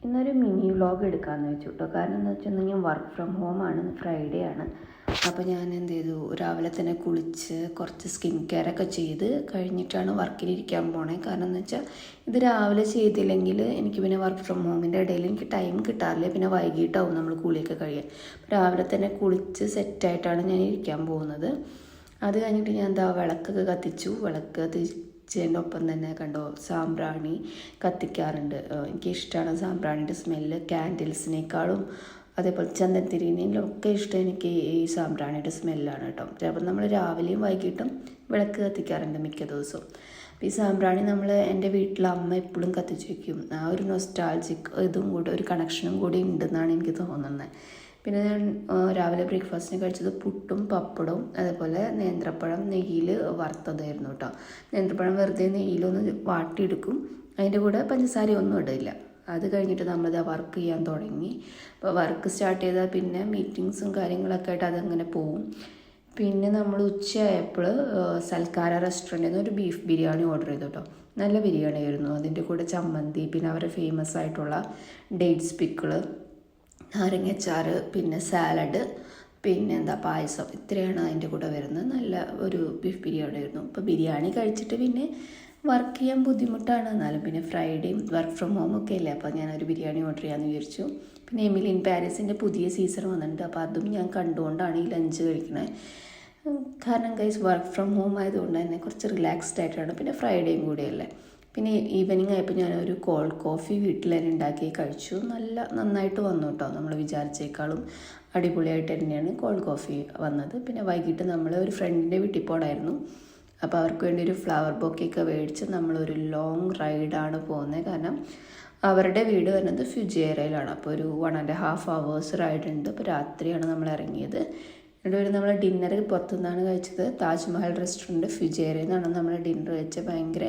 ഇന്നൊരു mini vlog എടുക്കാമെന്ന് വെച്ചു കേട്ടോ. കാരണം എന്താ വെച്ചിട്ടുണ്ടെങ്കിൽ വർക്ക് ഫ്രം ഹോം ആണ്, ഫ്രൈഡേ ആണ്. അപ്പോൾ ഞാൻ എന്ത് ചെയ്തു, രാവിലെ തന്നെ കുളിച്ച് കുറച്ച് സ്കിൻ കെയർ ഒക്കെ ചെയ്ത് കഴിഞ്ഞിട്ടാണ് വർക്കിനിരിക്കാൻ പോണേ. കാരണം എന്ന് വെച്ചാൽ ഇത് രാവിലെ ചെയ്തില്ലെങ്കിൽ എനിക്ക് പിന്നെ വർക്ക് ഫ്രം ഹോമിൻ്റെ ഇടയിൽ എനിക്ക് ടൈം കിട്ടാറില്ല. പിന്നെ വൈകിട്ടാവും നമ്മൾ കുളിയൊക്കെ കഴിയാൻ. രാവിലെ തന്നെ കുളിച്ച് സെറ്റായിട്ടാണ് ഞാൻ ഇരിക്കാൻ പോകുന്നത്. അത് കഴിഞ്ഞിട്ട് ഞാൻ എന്താ വിളക്കൊക്കെ കത്തിച്ചു. വിളക്ക് കത്തിച്ചതിൻ്റെ ഒപ്പം തന്നെ കണ്ടോ സാമ്പ്രാണി കത്തിക്കാറുണ്ട്. എനിക്കിഷ്ടമാണ് സാമ്പ്രാണിയുടെ സ്മെല്ല്. ക്യാൻഡിൽസിനേക്കാളും അതേപോലെ ചന്ദനത്തിരിനൊക്കെ ഇഷ്ടം എനിക്ക് ഈ സാമ്പ്രാണിയുടെ സ്മെല്ലാണ് കേട്ടോ. അപ്പോൾ നമ്മൾ രാവിലെയും വൈകിട്ടും വിളക്ക് കത്തിക്കാറുണ്ട് മിക്ക ദിവസവും. അപ്പോൾ ഈ സാമ്പ്രാണി എൻ്റെ വീട്ടിലെ അമ്മ എപ്പോഴും കത്തിച്ച് വയ്ക്കും. ആ ഒരു നൊസ്റ്റാൾജിക് ഇതും കൂടി ഒരു കണക്ഷനും കൂടി ഉണ്ടെന്നാണ് എനിക്ക് തോന്നുന്നത്. പിന്നെ ഞാൻ രാവിലെ ബ്രേക്ക്ഫാസ്റ്റിന് കഴിച്ചത് പുട്ടും പപ്പടവും അതേപോലെ നേന്ത്രപ്പഴം നെയ്യിൽ വറുത്തതായിരുന്നു കേട്ടോ. നേന്ത്രപ്പഴം വെറുതെ നെയ്യിലൊന്ന് വാട്ടിയെടുക്കും, അതിൻ്റെ കൂടെ പഞ്ചസാരയൊന്നും ഇടില്ല. അത് കഴിഞ്ഞിട്ട് നമ്മളിത് വർക്ക് ചെയ്യാൻ തുടങ്ങി. അപ്പോൾ വർക്ക് സ്റ്റാർട്ട് ചെയ്താൽ പിന്നെ മീറ്റിങ്സും കാര്യങ്ങളൊക്കെ ആയിട്ട് അതങ്ങനെ പോവും. പിന്നെ നമ്മൾ ഉച്ചയായപ്പോൾ സൽക്കാര റെസ്റ്റോറൻറ്റിൽ നിന്ന് ഒരു ബീഫ് ബിരിയാണി ഓർഡർ ചെയ്തു കേട്ടോ. നല്ല ബിരിയാണി ആയിരുന്നു. അതിൻ്റെ കൂടെ ചമ്മന്തി, പിന്നെ അവരുടെ ഫേമസ് ആയിട്ടുള്ള ഡേറ്റ്സ് പിക്കിള്, നാരങ്ങച്ചാറ്, പിന്നെ സാലഡ്, പിന്നെ പായസം. ഇത്രയാണ് അതിൻ്റെ കൂടെ വരുന്നത്. നല്ല ഒരു ബീഫ് ബിരിയാണി ആയിരുന്നു. അപ്പോൾ ബിരിയാണി കഴിച്ചിട്ട് പിന്നെ വർക്ക് ചെയ്യാൻ ബുദ്ധിമുട്ടാണ്. എന്നാലും പിന്നെ ഫ്രൈഡേയും വർക്ക് ഫ്രം ഹോം ഒക്കെ അല്ലേ, അപ്പോൾ ഞാനൊരു ബിരിയാണി ഓർഡർ ചെയ്യാമെന്ന് വിചാരിച്ചു. പിന്നെ എമിലി ഇൻ പാരീസിൻ്റെ പുതിയ സീസൺ വന്നിട്ടുണ്ട്. അപ്പോൾ അതും ഞാൻ കണ്ടുകൊണ്ടാണ് ഈ ലഞ്ച് കഴിക്കുന്നത്. കാരണം ഗൈസ് വർക്ക് ഫ്രം ഹോം ആയതുകൊണ്ട് തന്നെ കുറച്ച് റിലാക്സ്ഡ് ആയിട്ടാണ്. പിന്നെ ഫ്രൈഡേയും കൂടെയല്ലേ. പിന്നെ ഈവനിങ് ആയപ്പോൾ ഞാനൊരു കോൾഡ് കോഫി വീട്ടിൽ തന്നെ ഉണ്ടാക്കി കഴിച്ചു. നന്നായിട്ട് വന്നു കേട്ടോ. നമ്മൾ വിചാരിച്ചേക്കാളും അടിപൊളിയായിട്ട് തന്നെയാണ് കോൾഡ് കോഫി വന്നത്. പിന്നെ വൈകിട്ട് നമ്മൾ ഒരു ഫ്രണ്ടിൻ്റെ വീട്ടിൽ പോകണമായിരുന്നു. അപ്പോൾ അവർക്ക് വേണ്ടി ഒരു ഫ്ലവർ ബൊക്കെയൊക്കെ മേടിച്ച് നമ്മളൊരു ലോങ് റൈഡാണ് പോകുന്നത്. കാരണം അവരുടെ വീട് വരുന്നത് ഫുജേറയിലാണ്. അപ്പോൾ ഒരു 1.5 hours റൈഡുണ്ട്. അപ്പോൾ രാത്രിയാണ് നമ്മൾ ഇറങ്ങിയത്. എന്നിട്ട് നമ്മൾ ഡിന്നർ പുറത്തുനിന്നാണ് കഴിച്ചത്. താജ്മഹൽ റെസ്റ്റോറൻറ്റ് ഫുജേറയിൽ നിന്നാണ് നമ്മൾ ഡിന്നർ കഴിച്ചത്. ഭയങ്കര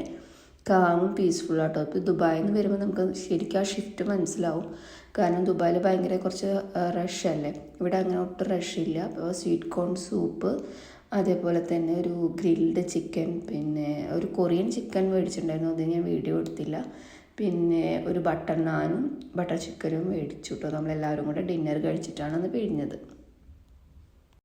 കാമും പീസ്ഫുള്ളാട്ടോ. ഇപ്പോൾ ദുബായിൽ നിന്ന് വരുമ്പോൾ നമുക്ക് ശരിക്കും ആ ഷിഫ്റ്റ് മനസ്സിലാവും. കാരണം ദുബായിൽ ഭയങ്കര കുറച്ച് റഷല്ലേ, ഇവിടെ അങ്ങനെ ഒട്ടും റഷില്ല. അപ്പോൾ സ്വീറ്റ് കോൺ സൂപ്പ്, അതേപോലെ തന്നെ ഒരു ഗ്രിൽഡ് ചിക്കൻ, പിന്നെ ഒരു കൊറിയൻ ചിക്കൻ മേടിച്ചിട്ടുണ്ടായിരുന്നു. അത് ഞാൻ വീഡിയോ എടുത്തില്ല. പിന്നെ ഒരു ബട്ടർ നാനും ബട്ടർ ചിക്കനും മേടിച്ചു കേട്ടോ. നമ്മളെല്ലാവരും കൂടെ ഡിന്നർ കഴിച്ചിട്ടാണ് അന്ന് പിഴിഞ്ഞത്.